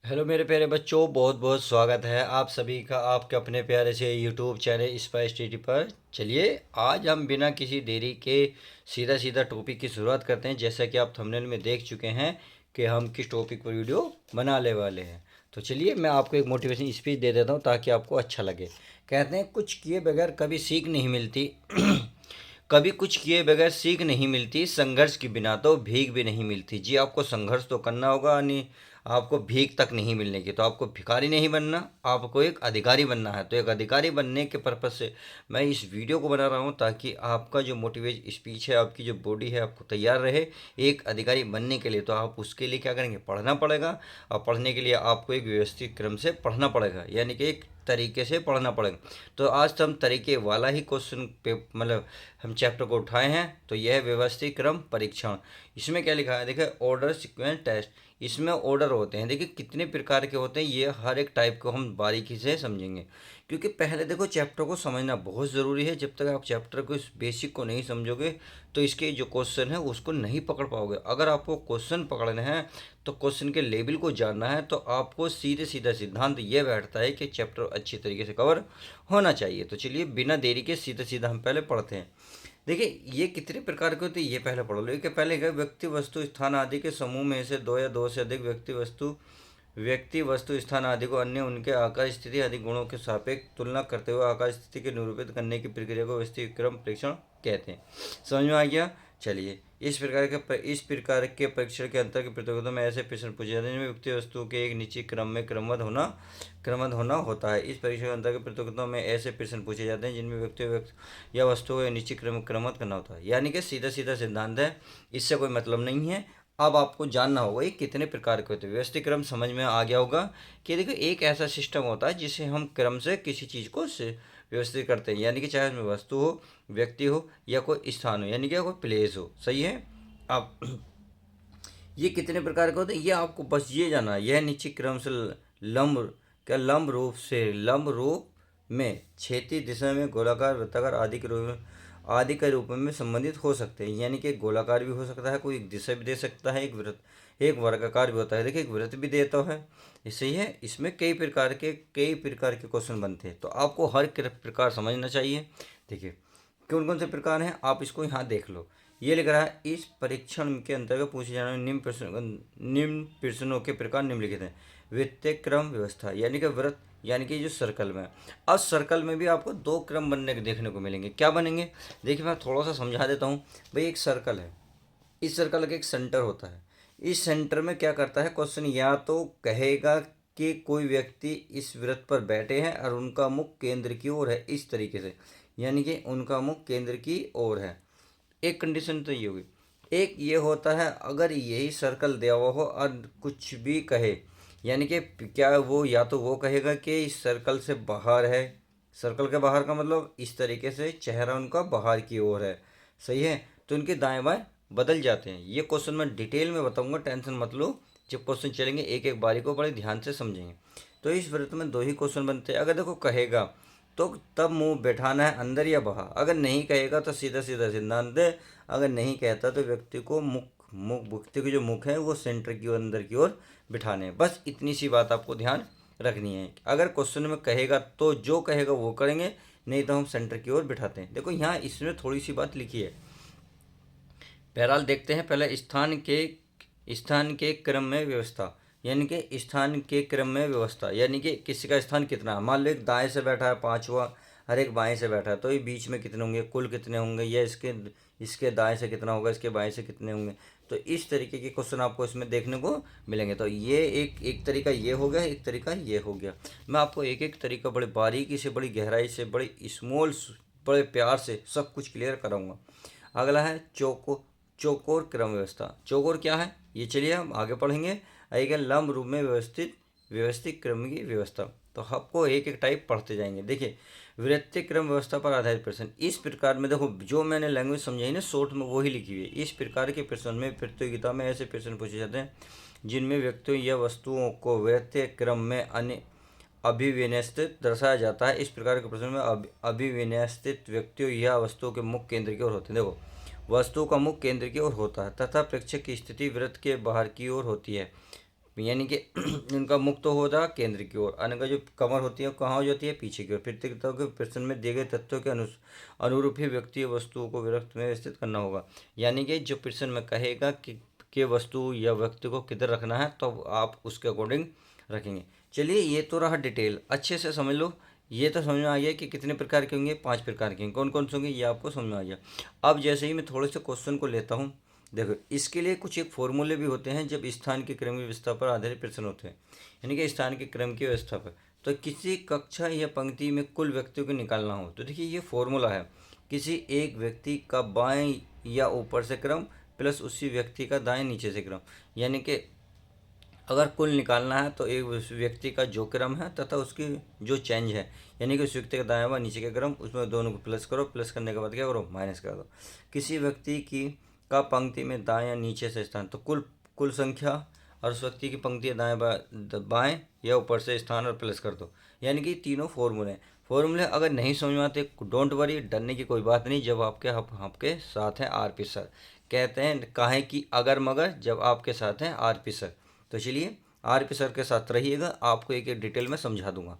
Hello मेरे प्यारे बच्चों, बहुत बहुत स्वागत है आप सभी का आपके अपने प्यारे से यूट्यूब चैनल स्पाइस टीटी पर। चलिए आज हम बिना किसी देरी के सीधा सीधा टॉपिक की शुरुआत करते हैं। जैसा कि आप थंबनेल में देख चुके हैं कि हम किस टॉपिक पर वीडियो बनाने वाले हैं। तो चलिए मैं आपको एक मोटिवेशन स्पीच दे देता हूँ ताकि आपको अच्छा लगे। कहते हैं कुछ किए बगैर कभी सीख नहीं मिलती कभी कुछ किए बगैर सीख नहीं मिलती, संघर्ष के बिना तो भीख भी नहीं मिलती। जी आपको संघर्ष तो करना होगा, नहीं आपको भीख तक नहीं मिलने की। तो आपको भिखारी नहीं बनना, आपको एक अधिकारी बनना है। तो एक अधिकारी बनने के पर्पज़ से मैं इस वीडियो को बना रहा हूँ ताकि आपका जो मोटिवेट स्पीच है, आपकी जो बॉडी है, आपको तैयार रहे एक अधिकारी बनने के लिए। तो आप उसके लिए क्या करेंगे, पढ़ना पड़ेगा। और पढ़ने के लिए आपको एक व्यवस्थित क्रम से पढ़ना पड़ेगा, यानी कि एक तरीके से पढ़ना पड़ेगा। तो आज तो हम तरीके वाला ही क्वेश्चन पे मतलब हम चैप्टर को उठाए हैं। तो यह है व्यवस्थित क्रम परीक्षण। इसमें क्या लिखा है, देखिए ऑर्डर सीक्वेंस टेस्ट। इसमें ऑर्डर होते हैं, देखिए कितने प्रकार के होते हैं, ये हर एक टाइप को हम बारीकी से समझेंगे। क्योंकि पहले देखो चैप्टर को समझना बहुत ज़रूरी है। जब तक आप चैप्टर को इस बेसिक को नहीं समझोगे तो इसके जो क्वेश्चन है उसको नहीं पकड़ पाओगे। अगर आपको क्वेश्चन पकड़ना है तो क्वेश्चन के लेवल को जानना है, तो आपको सीधे सीधा सिद्धांत ये बैठता है कि चैप्टर अच्छी तरीके से कवर होना चाहिए। तो चलिए बिना देरी के सीधा सीधा हम पहले पढ़ते हैं। देखिए ये कितने प्रकार के होते हैं ये पहले पढ़ लो। कि पहले क्या, व्यक्ति वस्तु स्थान आदि के समूह में से दो या दो से अधिक व्यक्ति वस्तु स्थान आदि को अन्य उनके आकार स्थिति आदि गुणों के सापेक्ष तुलना करते हुए आकार स्थिति के निरूपित करने की प्रक्रिया को व्यवस्थित क्रम परीक्षण कहते हैं। समझ में आ गया। चलिए इस प्रकार के परीक्षण के अंतर्गत प्रतियोगिता में ऐसे प्रश्न पूछे जाते हैं जिनमें व्यक्ति वस्तु के एक निश्चित क्रम में क्रमबद्ध होना होता है। इस परीक्षा के अंतर्गत प्रतियोगिता में ऐसे प्रश्न पूछे जाते हैं जिनमें व्यक्ति या वस्तु को निश्चित क्रमबद्ध करना होता है। यानी कि सीधा सीधा सिद्धांत है, इससे कोई मतलब नहीं है। अब आपको जानना होगा ये कितने प्रकार के होते हैं। व्यवस्थित क्रम समझ में आ गया होगा कि देखो एक ऐसा सिस्टम होता है जिसे हम क्रम से किसी चीज़ को व्यवस्थित करते हैं। यानी कि चाहे उसमें वस्तु हो, व्यक्ति हो या कोई स्थान हो, यानी कि कोई प्लेस हो। सही है। अब ये कितने प्रकार के होते हैं ये आपको बस ये जानना है। यह निश्चित क्रम से लंब रूप में क्षैतिज दिशा में गोलाकार, वृत्ताकार आदि के रूप में संबंधित हो सकते हैं। यानी कि एक गोलाकार भी हो सकता है, कोई एक दिशा भी दे सकता है, एक वर्गाकार भी होता है। देखिए एक वृत्त भी देता है। सही है। इसमें कई प्रकार के क्वेश्चन बनते हैं, तो आपको हर प्रकार समझना चाहिए। देखिए कौन कौन से प्रकार हैं आप इसको यहाँ देख लो। ये लिख रहा है इस परीक्षण के अंतर्गत पूछे जाने वाले निम्न प्रश्नों के प्रकार निम्नलिखित हैं। वित्तीय क्रम व्यवस्था, यानी कि वृत्त, यानी कि जो सर्कल में। अब सर्कल में भी आपको दो क्रम बनने के देखने को मिलेंगे। क्या बनेंगे, देखिए मैं थोड़ा सा समझा देता हूँ। भाई एक सर्कल है, इस सर्कल का एक सेंटर होता है। इस सेंटर में क्या करता है क्वेश्चन, या तो कहेगा कि कोई व्यक्ति इस वृत्त पर बैठे हैं और उनका मुख केंद्र की ओर है, इस तरीके से, यानी कि उनका मुख केंद्र की ओर है। एक कंडीशन तो ये होगी। एक ये होता है अगर यही सर्कल दिया हुआ हो और कुछ भी कहे, यानी कि क्या वो, या तो वो कहेगा कि इस सर्कल से बाहर है। सर्कल के बाहर का मतलब इस तरीके से चेहरा उनका बाहर की ओर है। सही है। तो उनके दाएं बाएं बदल जाते हैं। ये क्वेश्चन मैं डिटेल में बताऊंगा, टेंशन मत लो। जब क्वेश्चन चलेंगे एक एक बारी को बड़े ध्यान से समझेंगे। तो इस वृत्त में दो ही क्वेश्चन बनते हैं। अगर देखो कहेगा तो तब मुंह बैठाना है अंदर या बाहर। अगर नहीं कहेगा तो सीधा सीधा सिद्धांत है। अगर नहीं कहता तो व्यक्ति को व्यक्ति की जो मुख है वो सेंटर की ओर, अंदर की ओर बिठाने हैं। बस इतनी सी बात आपको ध्यान रखनी है। अगर क्वेश्चन में कहेगा तो जो कहेगा वो करेंगे, नहीं तो हम सेंटर की ओर बिठाते हैं। देखो यहाँ इसमें थोड़ी सी बात लिखी है। बहरहाल देखते हैं। पहले स्थान के क्रम में व्यवस्था, यानी कि स्थान के क्रम में व्यवस्था, यानी कि किसी का स्थान कितना है। मान लो एक दाएं से बैठा है पांचवा, हर एक बाएं से बैठा है, तो ये बीच में कितने होंगे, कुल कितने होंगे, या इसके दाएं से कितना होगा, इसके बाएं से कितने होंगे। तो इस तरीके के क्वेश्चन आपको इसमें देखने को मिलेंगे। तो ये एक तरीका ये हो गया, एक तरीका ये हो गया। मैं आपको एक एक तरीका बड़े बारीकी से, बड़ी गहराई से, बड़ी स्मॉल, बड़े प्यार से सब कुछ क्लियर कराऊंगा। अगला है चौकोर क्रम व्यवस्था। चौकोर क्या है ये चलिए हम आगे पढ़ेंगे। आएगा लंब रूप में व्यवस्थित क्रम की व्यवस्था। तो आपको एक एक टाइप पढ़ते जाएंगे। देखिए वृत्तीय क्रम व्यवस्था पर आधारित प्रश्न। इस प्रकार में देखो जो मैंने लैंग्वेज समझाई ना शॉर्ट में वही लिखी हुई है। इस प्रकार के प्रश्न में प्रतियोगिता में ऐसे प्रश्न पूछे जाते हैं जिनमें व्यक्तियों या वस्तुओं को वृत्तीय क्रम में अन्य अभिविन्यस्तित दर्शाया जाता है। इस प्रकार के प्रश्न में अभिविन्यस्तित व्यक्तियों या वस्तुओं के मुख्य केंद्र की ओर होते हैं। देखो वस्तु का मुख केंद्र की ओर होता है तथा प्रेक्षक की स्थिति वृत्त के बाहर की ओर होती है। यानी कि इनका मुख तो होता है केंद्र की ओर, अन्य का जो कमर होती है कहाँ हो जाती है, पीछे की ओर। प्रत्येक के प्रश्न में दिए गए तथ्यों के अनुरूप ही व्यक्ति या वस्तुओं को विभक्त में व्यवस्थित करना होगा। यानी कि जो प्रश्न में कहेगा कि वस्तु या व्यक्ति को किधर रखना है, तो आप उसके अकॉर्डिंग रखेंगे। चलिए, ये तो रहा डिटेल, अच्छे से समझ लो। ये तो समझ में आ गया कि कितने प्रकार के होंगे, 5 प्रकार के होंगे। कौन कौन से होंगे ये आपको समझ में आ गया। अब जैसे ही मैं थोड़े से क्वेश्चन को लेता हूँ, देखो इसके लिए कुछ एक फॉर्मूले भी होते हैं जब स्थान के क्रम की व्यवस्था पर आधारित प्रश्न होते हैं, यानी कि स्थान के क्रम की व्यवस्था पर। तो किसी कक्षा या पंक्ति में कुल व्यक्तियों को निकालना हो, तो देखिए ये फॉर्मूला है, किसी एक व्यक्ति का बाएं या ऊपर से क्रम प्लस उसी व्यक्ति का दाएं नीचे से क्रम। यानी कि अगर कुल निकालना है तो एक उस व्यक्ति का जो क्रम है तथा उसकी जो चेंज है, यानी कि उस व्यक्ति का दाएं व नीचे का क्रम, उसमें दोनों को प्लस करो, प्लस करने के बाद क्या करो, माइनस कर दो। किसी व्यक्ति की का पंक्ति में दाएं या नीचे से स्थान, तो कुल कुल संख्या, और उस व्यक्ति की पंक्ति या बाएं या ऊपर से स्थान और प्लस कर दो। यानी कि तीनों फॉर्मूले। फॉर्मूले अगर नहीं समझ में आते, डोंट वरी, डरने की कोई बात नहीं। जब आपके साथ हैं आरपी सर, कहते हैं काहे की अगर मगर जब आपके साथ हैं आरपी सर। तो चलिए, आरपी सर के साथ रहिएगा, आपको एक एक डिटेल में समझा दूंगा।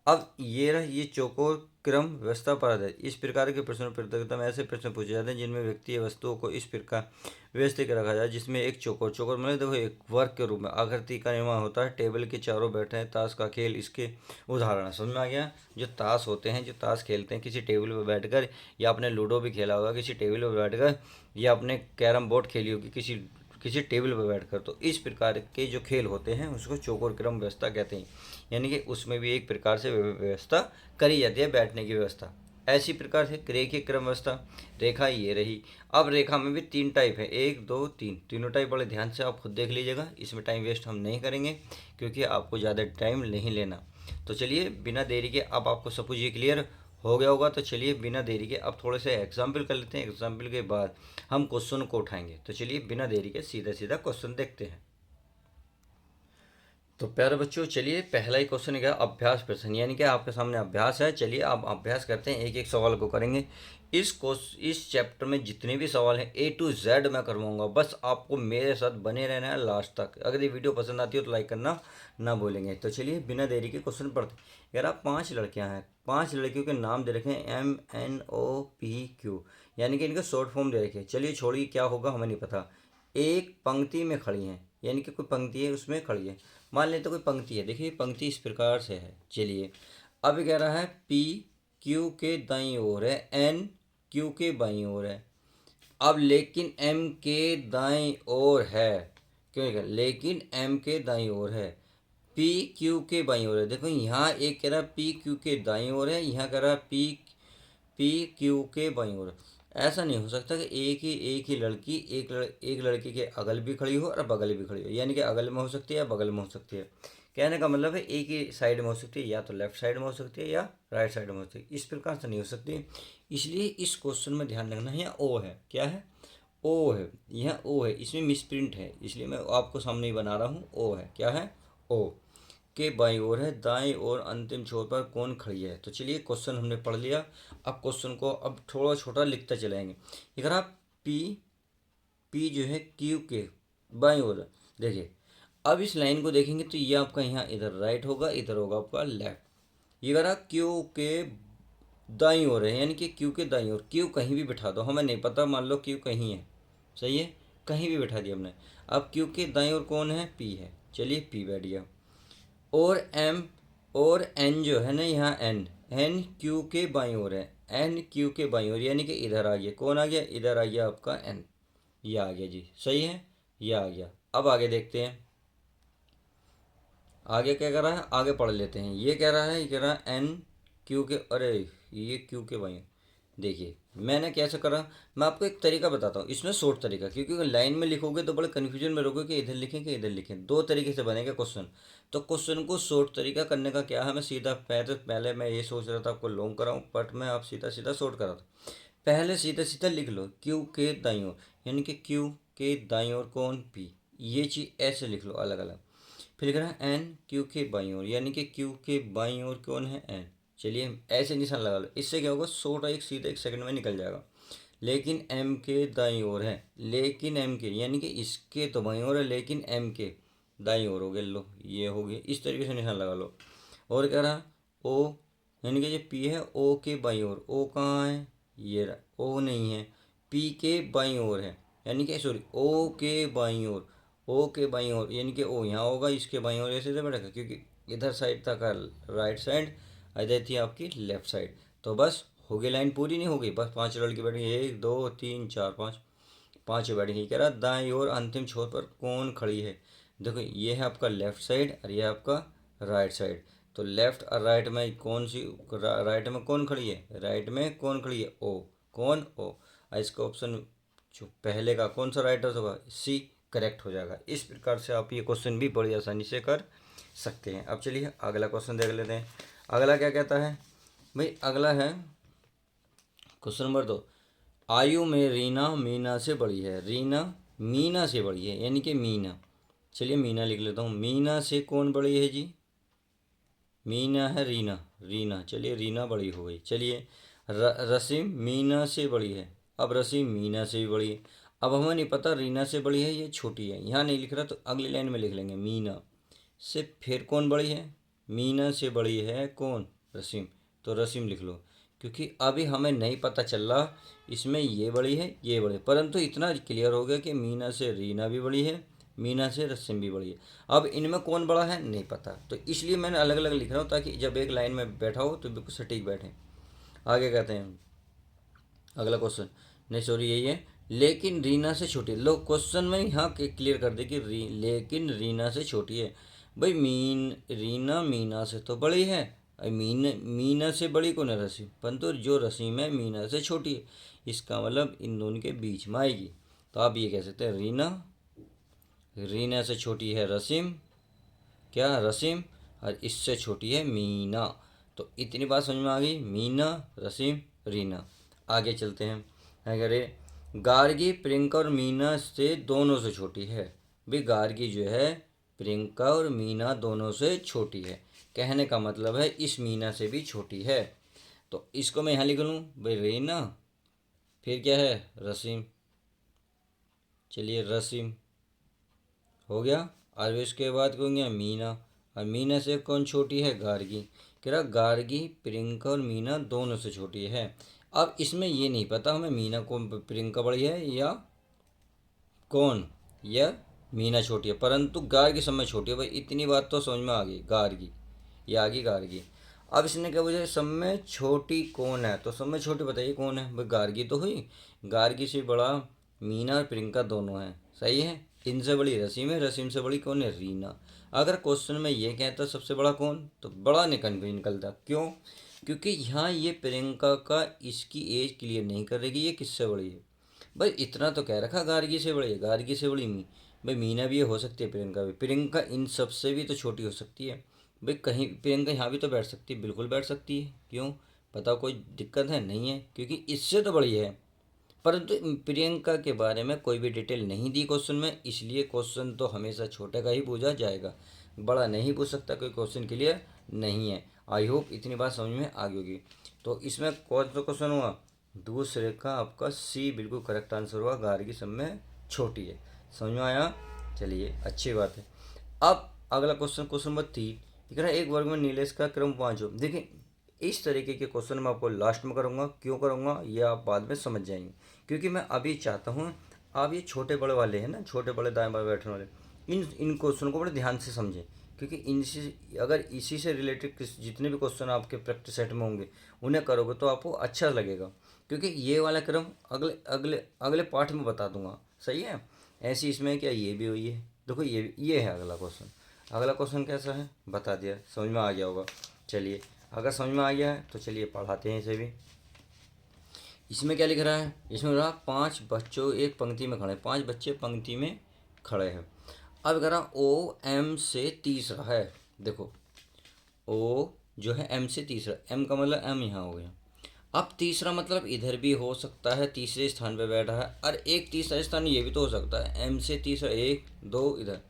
अब ये रहा, ये चौकोर क्रम व्यवस्था पर आधारित। इस प्रकार के प्रश्नों प्रतियोगिता में ऐसे प्रश्न पूछे जाते हैं जिनमें व्यक्ति या वस्तुओं को इस प्रकार व्यवस्थित रखा जाए जिसमें एक चौकोर चौकोर मतलब देखो एक वर्ग के रूप में आकृति का निर्माण होता है। टेबल के चारों बैठे हैं, ताश का खेल इसके उदाहरण है। समझ में आ गया। जो ताश होते हैं, जो ताश खेलते हैं किसी टेबल पर बैठकर, या आपने लूडो भी खेला होगा किसी टेबल पर बैठकर, या आपने कैरम बोर्ड खेली होगी किसी किसी टेबल पर बैठकर। तो इस प्रकार के जो खेल होते हैं उसको चौकोर क्रम व्यवस्था कहते हैं। यानी कि उसमें भी एक प्रकार से व्यवस्था करी जाती है, बैठने की व्यवस्था। ऐसी प्रकार से रेखीय क्रम व्यवस्था, रेखा ये रही। अब रेखा में भी 3 टाइप है, 1 2 3, तीनों टाइप बड़े ध्यान से आप खुद देख लीजिएगा। इसमें टाइम वेस्ट हम नहीं करेंगे क्योंकि आपको ज़्यादा टाइम नहीं लेना। तो चलिए बिना देरी के, अब आपको सब कुछ ये क्लियर हो गया होगा। तो चलिए बिना देरी के अब थोड़े से एग्जाम्पल कर लेते हैं, एग्जाम्पल के बाद हम क्वेश्चन को उठाएंगे। तो चलिए बिना देरी के सीधा सीधा क्वेश्चन देखते हैं। तो प्यारे बच्चों, चलिए पहला ही क्वेश्चन क्या, अभ्यास प्रश्न, यानी कि आपके सामने अभ्यास है। चलिए आप अभ्यास करते हैं, एक एक सवाल को करेंगे। इस चैप्टर में जितने भी सवाल हैं A to Z मैं करवाऊंगा, बस आपको मेरे साथ बने रहना है लास्ट तक। अगर ये वीडियो पसंद आती हो तो लाइक करना ना भूलेंगे। तो चलिए बिना देरी के क्वेश्चन पढ़ते हैं। यार आप 5 लड़कियां हैं, 5 लड़कियों के नाम दे रखे हैं MNOPQ, यानी कि इनका शॉर्ट फॉर्म दे रखे हैं। चलिए छोड़िए क्या होगा हमें नहीं पता। एक पंक्ति में खड़ी हैं, यानी कि कोई पंक्ति है उसमें खड़ी है। मान लेते कोई पंक्ति है, देखिए पंक्ति इस प्रकार से है। चलिए अब कह रहा है P Q के दाईं ओर है, N Q के बाईं ओर है। अब लेकिन M के दाईं ओर है, क्यों लिखा, लेकिन M के दाईं ओर है, P Q के बाईं ओर है। देखो यहाँ एक कह रहा है P Q के दाईं ओर है, यहाँ कह रहा है P Q के बाईं ओर। ऐसा नहीं हो सकता कि एक ही लड़की एक लड़की के अगल भी खड़ी हो और बगल भी खड़ी हो, यानी कि अगल में हो सकती है या बगल में हो सकती है। कहने का मतलब है एक ही साइड में हो सकती है, या तो लेफ्ट साइड में हो सकती है या राइट साइड में हो सकती है। इस प्रकार से नहीं हो सकती। इसलिए इस क्वेश्चन में ध्यान रखना है, यहाँ ओ है, क्या है, ओ है, यहाँ ओ है, इसमें मिसप्रिंट है, इसलिए मैं आपको सामने ही बना रहा हूँ। ओ है, क्या है, ओ के बाईं ओर है, दाईं ओर अंतिम छोर पर कौन खड़ी है। तो चलिए क्वेश्चन हमने पढ़ लिया। अब क्वेश्चन को अब थोड़ा छोटा लिखते चलाएंगे। अगर आप पी जो है क्यू के बाईं ओर है, देखिए अब इस लाइन को देखेंगे तो ये आपका यहाँ इधर राइट होगा, इधर होगा आपका लेफ्ट। ये अगर क्यू के दाईं ओर है, यानी कि क्यू के दाईं ओर, क्यू कहीं भी बिठा दो, हमें नहीं पता, मान लो क्यू कहीं है, सही है, कहीं भी बिठा दिया हमने। अब क्यू के दाईं ओर कौन है, पी है, चलिए पी बैठ गया। और एम और एन जो है ना, यहाँ एन क्यू के बाईं ओर है, एन क्यू के बाईं ओर, यानी कि इधर आ गया, कौन आ गया, इधर आ गया आपका एन, ये आ गया जी, सही है, ये आ गया। अब आगे देखते हैं, आगे क्या कर रहा है, आगे पढ़ लेते हैं। ये कह रहा है, ये कह रहा है एन क्यू के, अरे ये क्यू के बाईं, देखिए मैंने कैसे करा, मैं आपको एक तरीका बताता हूँ, इसमें शॉर्ट तरीका, क्योंकि अगर लाइन में लिखोगे तो बड़े कन्फ्यूजन में रहोगे कि इधर लिखें कि इधर लिखें। 2 तरीके से बनेगा क्वेश्चन। तो क्वेश्चन को शॉर्ट तरीका करने का क्या है, मैं सीधा पहले मैं ये सोच रहा था आपको लॉन्ग कराऊँ, बट मैं आप सीधा सीधा शॉर्ट करा था। पहले सीधा सीधा लिख लो क्यू के दाईं ओर, यानी कि क्यू के दाईं ओर कौन, पी, ये चीज़ ऐसे लिख लो अलग अलग। फिर लिख रहा है एन क्यू के बाईं ओर, यानी कि क्यू के बाईं ओर कौन है, एन। चलिए ऐसे निशान लगा लो, इससे क्या होगा, छोटा एक सीधा 1 सेकंड में निकल जाएगा। लेकिन एम के दाईं ओर है, लेकिन एम के, यानी कि इसके तो बाईं ओर है, लेकिन एम के दाईं ओर हो गया, लो ये हो गया, इस तरीके से निशान लगा लो। और कह रहा ओ, यानी कि जो पी है ओ के बाईं ओर, ओ कहाँ है, ये रहा, ओ नहीं है, पी के बाईं ओर है, यानी कि सॉरी ओ के बाईं ओर, ओ के बाईं ओर यानी कि ओ यहाँ होगा, इसके बाईं ओर ऐसे बढ़ेगा, क्योंकि इधर साइड था का राइट साइड, इधर थी आपकी लेफ्ट साइड। तो बस हो गई, लाइन पूरी नहीं हो गई, बस 5 लड़की बैठ गई, 1 2 3 4 5, 5 बैठ गई। कह रहा दाएं ओर अंतिम छोर पर कौन खड़ी है। देखो ये है आपका लेफ्ट साइड और ये है आपका राइट साइड। तो लेफ्ट और राइट में कौन सी, राइट में कौन खड़ी है, राइट में कौन खड़ी है, ओ, कौन, ओ। इसका ऑप्शन जो पहले का कौन सा राइट होगा, सी करेक्ट हो जाएगा। इस प्रकार से आप ये क्वेश्चन भी बड़ी आसानी से कर सकते हैं। अब चलिए अगला क्वेश्चन देख लेते हैं। अगला क्या कहता है भाई, अगला है क्वेश्चन नंबर 2। आयु में रीना मीना से बड़ी है, रीना मीना से बड़ी है, यानी कि मीना, चलिए मीना लिख लेता हूँ। मीना से कौन बड़ी है जी, मीना है रीना, रीना, चलिए रीना बड़ी हो गई। चलिए रसीम मीना से बड़ी है, अब रसीम मीना से भी बड़ी है। अब हमें नहीं पता रीना से बड़ी है ये छोटी है, यहाँ नहीं लिख रहा तो अगली लाइन में लिख लेंगे मीना से फिर कौन बड़ी है, मीना से बड़ी है कौन, रसीम, तो रसीम लिख लो। क्योंकि अभी हमें नहीं पता चल रहा इसमें ये बड़ी है ये बड़ी है, परंतु इतना क्लियर हो गया कि मीना से रीना भी बड़ी है, मीना से रस्म भी बड़ी है। अब इनमें कौन बड़ा है नहीं पता, तो इसलिए मैंने अलग अलग लिख रहा हूँ ताकि जब एक लाइन में बैठा हो तो बिल्कुल सटीक बैठे। आगे कहते हैं अगला क्वेश्चन, नहीं सॉरी यही है, लेकिन रीना से छोटी है। लो क्वेश्चन में यहाँ क्लियर कर दे कि लेकिन रीना से छोटी है। भाई रीना मीना से तो बड़ी है, मीना से बड़ी कौन है, रसीम, परंतु जो रसीम है मीना से छोटी है, इसका मतलब इन दोनों के बीच में आएगी। तो आप ये कह सकते हैं रीना, रीना से छोटी है रसीम, क्या रसीम, और इससे छोटी है मीना। तो इतनी बात समझ में आ गई, मीना रसीम रीना। आगे चलते हैं। अगर गार्गी प्रियंका और मीना से दोनों से छोटी है। भाई गार्गी जो है प्रियंका और मीना दोनों से छोटी है, कहने का मतलब है इस मीना से भी छोटी है। तो इसको मैं यहाँ लिख लूँ भाई रीना, फिर क्या है रसीम, चलिए रसीम हो गया। और इसके बाद कौन गया मीना, और मीना से कौन छोटी है, गार्गी। कह रहा गार्गी प्रियंका और मीना दोनों से छोटी है। अब इसमें ये नहीं पता हमें मीना को प्रियंका बड़ी है या कौन, या मीना छोटी है, परंतु गार्गी सब में छोटी है। भाई इतनी बात तो समझ में आ गई, गार्गी ये आ गई गार्गी। अब इसने क्या पूछा सब में छोटी कौन है, तो सब में छोटी बताइए कौन है। भाई गार्गी तो हुई, गार्गी से बड़ा मीना और प्रियंका दोनों हैं, सही है। इनसे बड़ी रसीम है, रसीम से बड़ी कौन है, रीना। अगर क्वेश्चन में ये कहता सबसे बड़ा कौन, तो बड़ा निकलता, क्यों, क्योंकि यहाँ ये प्रियंका का इसकी एज क्लियर नहीं करेगी ये किससे बड़ी है। भाई इतना तो कह रखा गार्गी से बड़ी है, गार्गी से बड़ी भाई मीना भी ये हो सकती है, प्रियंका भी, प्रियंका इन सब से भी तो छोटी हो सकती है। भाई कहीं प्रियंका यहाँ भी तो बैठ सकती है, बिल्कुल बैठ सकती है, क्यों, बताओ कोई दिक्कत है, नहीं है, क्योंकि इससे तो बड़ी है। परंतु प्रियंका के बारे में कोई भी डिटेल नहीं दी क्वेश्चन में, इसलिए क्वेश्चन तो हमेशा छोटे का ही पूछा जाएगा, बड़ा नहीं पूछ सकता, कोई क्वेश्चन क्लियर नहीं है। आई होप इतनी बात समझ में आ गई होगी। तो इसमें कौन सा क्वेश्चन हुआ, दूसरे का आपका सी बिल्कुल करेक्ट आंसर हुआ, गार्गी सब में छोटी है। समझ में आया, चलिए अच्छी बात है। अब अगला क्वेश्चन, क्वेश्चन नंबर 3, दिख रहा है एक वर्ग में नीलेश का क्रम 5 हो। देखिए इस तरीके के क्वेश्चन मैं आपको लास्ट में करूँगा, क्यों करूँगा ये आप बाद में समझ जाएंगे, क्योंकि मैं अभी चाहता हूँ आप ये छोटे बड़े वाले हैं ना, छोटे बड़े दाएं बाएं बैठने वाले, इन क्वेश्चन को बड़े ध्यान से समझें, क्योंकि इनसे अगर इसी से रिलेटेड जितने भी क्वेश्चन आपके प्रैक्टिस सेट में होंगे उन्हें करोगे तो आपको अच्छा लगेगा, क्योंकि ये वाला क्रम अगले अगले अगले पार्ट में बता दूंगा, सही है। ऐसी इसमें क्या ये भी हुई है, देखो ये है अगला क्वेश्चन। अगला क्वेश्चन कैसा है बता दिया, समझ में आ गया होगा। चलिए अगर समझ में आ गया है तो चलिए पढ़ाते हैं इसे भी। इसमें क्या लिख रहा है, इसमें रहा 5 बच्चों एक पंक्ति में खड़े, 5 बच्चे पंक्ति में खड़े हैं। अब कह रहा ओ एम से तीसरा है, देखो ओ जो है एम से तीसरा, एम का मतलब एम यहाँ हो गया। अब तीसरा मतलब इधर भी हो सकता है, तीसरे स्थान पे बैठा है, और एक तीसरा स्थान ये भी तो हो सकता है, एम से तीसरा 1 2 इधर,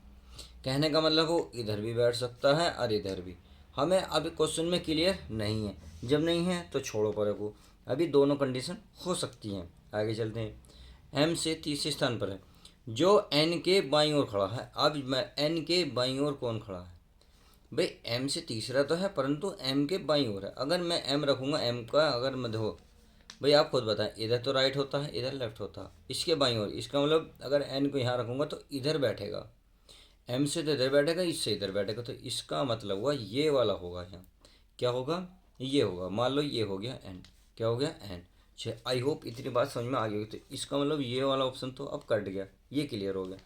कहने का मतलब वो इधर भी बैठ सकता है और इधर भी। हमें अभी क्वेश्चन में क्लियर नहीं है, जब नहीं है तो छोड़ो पर को, अभी दोनों कंडीशन हो सकती हैं। आगे चलते हैं, एम से तीसरे स्थान पर है, जो एन के बाईं ओर खड़ा है। अब मैं एन के बाईं ओर कौन खड़ा है? भाई एम से तीसरा तो है, परंतु एम के बाईं ओर है। अगर मैं एम रखूँगा, एम का अगर मैं देखो भाई आप खुद बताएं, इधर तो राइट होता है, इधर लेफ्ट होता है, इसके बाईं ओर, इसका मतलब अगर एन को यहाँ रखूँगा तो इधर बैठेगा, एम से तो इधर बैठेगा, इससे इधर बैठेगा, तो इसका मतलब हुआ ये वाला होगा। यहाँ क्या होगा? ये होगा। मान लो ये हो गया एन, क्या हो गया? एन। छः। आई होप इतनी बात समझ में आ गई होगी। तो इसका मतलब ये वाला ऑप्शन तो अब कट गया, ये क्लियर हो गया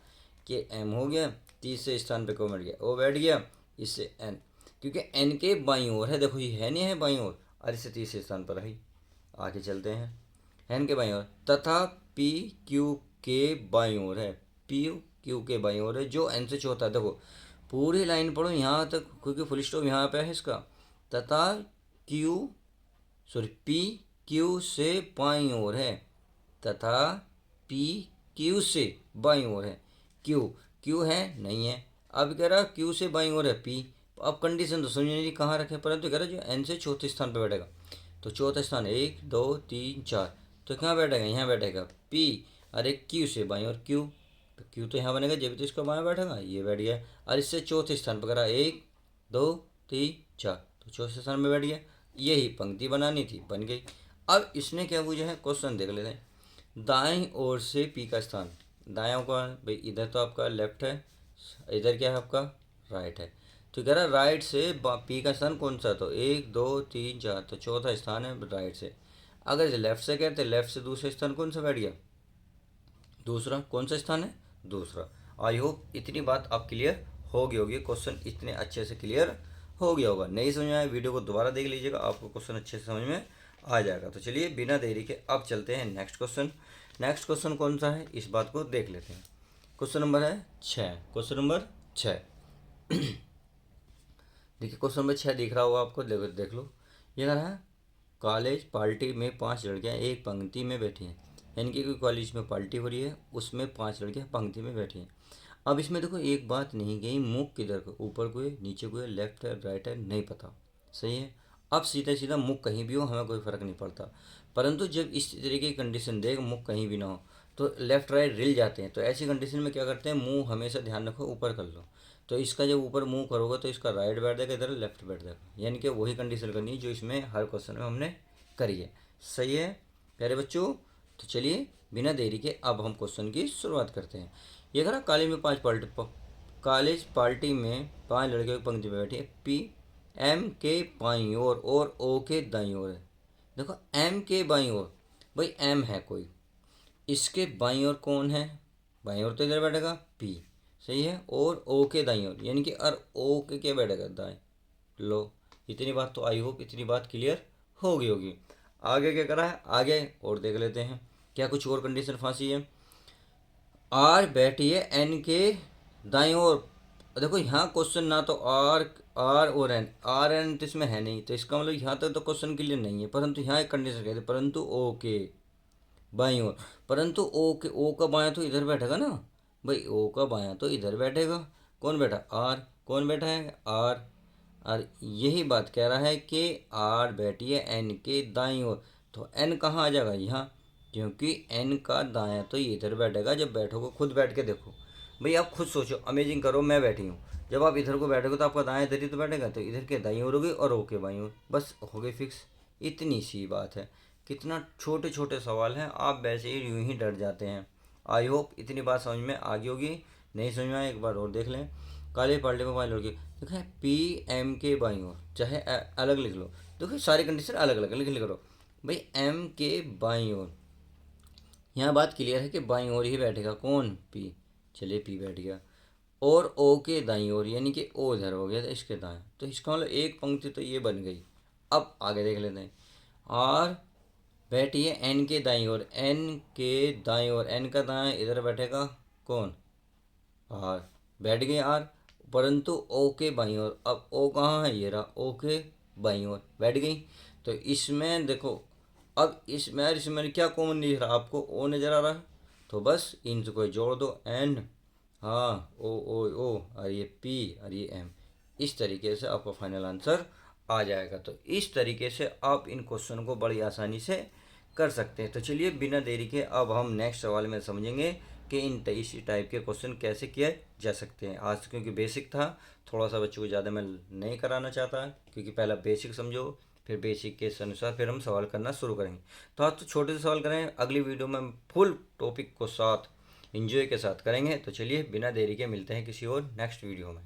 कि एम हो गया, तीसरे स्थान पे कौन बैठ गया? ओ बैठ गया, इससे एन, क्योंकि एन के बाईं ओर है। देखो ये है नहीं है बाईं ओर, और इससे तीसरे स्थान पर रही। आगे चलते हैं। एन के बाईं ओर तथा पी क्यू के बाईं ओर है, पी क्यू के बाईं ओर है, जो एन से चौथा है। देखो पूरी लाइन पढ़ो यहाँ तक, क्योंकि फुल स्टॉप यहाँ पे है इसका। तथा क्यू, सॉरी पी क्यू से बाईं ओर है, तथा पी क्यू से बाईं ओर है। क्यू, क्यू है नहीं है। अब कह रहा क्यू से बाईं ओर है पी। अब कंडीशन तो समझ नहीं कहाँ रखे, परंतु कह रहा जो एन से चौथे स्थान पर बैठेगा। तो चौथा स्थान 1 2 3 4, तो कहाँ बैठेगा? यहाँ बैठेगा पी। अरे क्यू से बाईं ओर, क्यू, तो क्यू तो यहाँ बनेगा, जब तो इसका बायां बैठेगा, ये बैठ गया। और इससे चौथे स्थान पर करा 1 2 3 4, तो चौथे स्थान में बैठ गया। यही पंक्ति बनानी थी, बन गई। अब इसने क्या पूछा है, क्वेश्चन देख लेते हैं। दाएं ओर से पी का स्थान, दायां का भाई इधर तो आपका लेफ्ट है, इधर क्या है आपका राइट है। तो कह रहा राइट से पी का स्थान कौन सा? तो 1 2 3 4, तो चौथा स्थान है राइट से। अगर इसे लेफ्ट से कहते, लेफ्ट से दूसरा स्थान कौन सा बैठ गया? दूसरा। कौन सा स्थान है? दूसरा। आई होप इतनी बात आप क्लियर हो गई होगी, क्वेश्चन इतने अच्छे से क्लियर हो गया होगा। नहीं समझ में आया वीडियो को दोबारा देख लीजिएगा, आपको क्वेश्चन अच्छे से समझ में आ जाएगा। तो चलिए बिना देरी के अब चलते हैं नेक्स्ट क्वेश्चन। नेक्स्ट क्वेश्चन कौन सा है, इस बात को देख लेते हैं। क्वेश्चन नंबर है 6। क्वेश्चन नंबर 6 देखिए, क्वेश्चन नंबर 6 दिख रहा होगा आपको, देखो देख लो। ये कह रहा है कॉलेज पार्टी में 5 लड़कियां एक पंक्ति में बैठी हैं। यानी कि कोई कॉलेज में पार्टी हो रही है, उसमें 5 लड़कियां पंक्ति में बैठी हैं। अब इसमें देखो एक बात नहीं गई, मुख किधर को, ऊपर को है, नीचे को है, लेफ्ट है, राइट है, नहीं पता। सही है। अब सीधा सीधा मुख कहीं भी हो, हमें कोई फ़र्क नहीं पड़ता। परंतु जब इस तरीके की कंडीशन देख, मुख कहीं भी ना हो, तो लेफ्ट राइट रिल जाते हैं। तो ऐसी कंडीशन में क्या करते हैं, मुंह हमेशा ध्यान रखो ऊपर कर लो। तो इसका जब ऊपर मुंह करोगे तो इसका राइट बैठ जाएगा, इधर लेफ्ट बैठ जाएगा। यानी कि वही कंडीशन करनी है जो इसमें हर क्वेश्चन में हमने करी है। सही है प्यारे बच्चों। तो चलिए बिना देरी के अब हम क्वेश्चन की शुरुआत करते हैं। ये करा कॉलेज में कॉलेज पार्टी में 5 लड़के की पंक्ति में बैठी है। पी एम के बाईं ओर और ओ के दाईं ओर है। देखो एम के बाईं ओर, भाई एम है कोई, इसके बाईं ओर कौन है? बाईं ओर तो इधर बैठेगा पी। सही है। और ओ के दाईं ओर, यानी कि और ओ के क्या बैठेगा? दाएं। लो इतनी बात तो आई होप इतनी बात क्लियर हो गई होगी। आगे क्या करा है, आगे और देख लेते हैं क्या कुछ और कंडीशन फांसी है। आर बैठी है एन के दाईं ओर। देखो यहाँ क्वेश्चन ना तो आर आर और एन, आर एन तो इसमें है नहीं, तो इसका मतलब यहाँ तक तो क्वेश्चन क्लियर नहीं है। परंतु यहाँ एक कंडीशन कहते, परंतु ओ के बाईं ओर। परंतु ओ के, ओ का बायां तो इधर बैठेगा ना भाई, ओ का बायां तो इधर बैठेगा। कौन बैठा? आर। कौन बैठा है? आर। और यही बात कह रहा है कि आर बैठी है एन के दाईं ओर। तो एन कहाँ आ जाएगा? यहाँ, क्योंकि एन का दायां तो ये इधर बैठेगा। जब बैठोगे खुद बैठ के देखो भाई, आप खुद सोचो, अमेजिंग करो, मैं बैठी हूँ, जब आप इधर को बैठोगे तो आपका दायां इधर ही तो बैठेगा, तो इधर के दाईं ओर होगी और ओ के बाईं ओर, बस हो गई फिक्स। इतनी सी बात है। कितना छोटे छोटे सवाल हैं, आप वैसे ही यूं ही डर जाते हैं। आई होप इतनी बात समझ में आ गई होगी। नहीं समझ में आए एक बार और देख लें। काले पाल्टे में 5 लड़के, देखो पी एम के बाईं ओर, चाहे अलग लिख लो, देखो सारी कंडीशन अलग अलग लिख करो भाई। एम के बाईं ओर, यहाँ बात क्लियर है कि बाईं ओर ही बैठेगा कौन? पी। चलिए पी बैठ गया। और ओ के दाईं ओर, यानी कि ओ इधर हो गया था इसके दाएं, तो इसका मतलब एक पंक्ति तो ये बन गई। अब आगे देख लेते हैं। आर बैठी है एन के दाईं ओर, एन के दाईं ओर, एन का दाएं इधर बैठेगा कौन? आर। बैठ गए आर। परंतु ओ के बाईं ओर, अब ओ कहाँ है? ये रहा, ओ के बाईं ओर बैठ गई। तो इसमें देखो, अब इसमें और इसमें क्या कॉमन दिख रहा आपको? ओ नज़र आ रहा है, तो बस इनको जोड़ दो, एन, हाँ ओ ओ ओ, और ये पी और ये एम। इस तरीके से आपका फाइनल आंसर आ जाएगा। तो इस तरीके से आप इन क्वेश्चन को बड़ी आसानी से कर सकते हैं। तो चलिए बिना देरी के अब हम नेक्स्ट सवाल में समझेंगे कि इसी टाइप के क्वेश्चन कैसे किए जा सकते हैं। आज तो क्योंकि बेसिक था, थोड़ा सा बच्चों को ज़्यादा मैं नहीं कराना चाहता, क्योंकि पहला बेसिक समझो, फिर बेसिक के अनुसार फिर हम सवाल करना शुरू करेंगे। तो आज तो छोटे से सवाल करें, अगली वीडियो में हम फुल टॉपिक को साथ इंजॉय के साथ करेंगे। तो चलिए बिना देरी के मिलते हैं किसी और नेक्स्ट वीडियो में।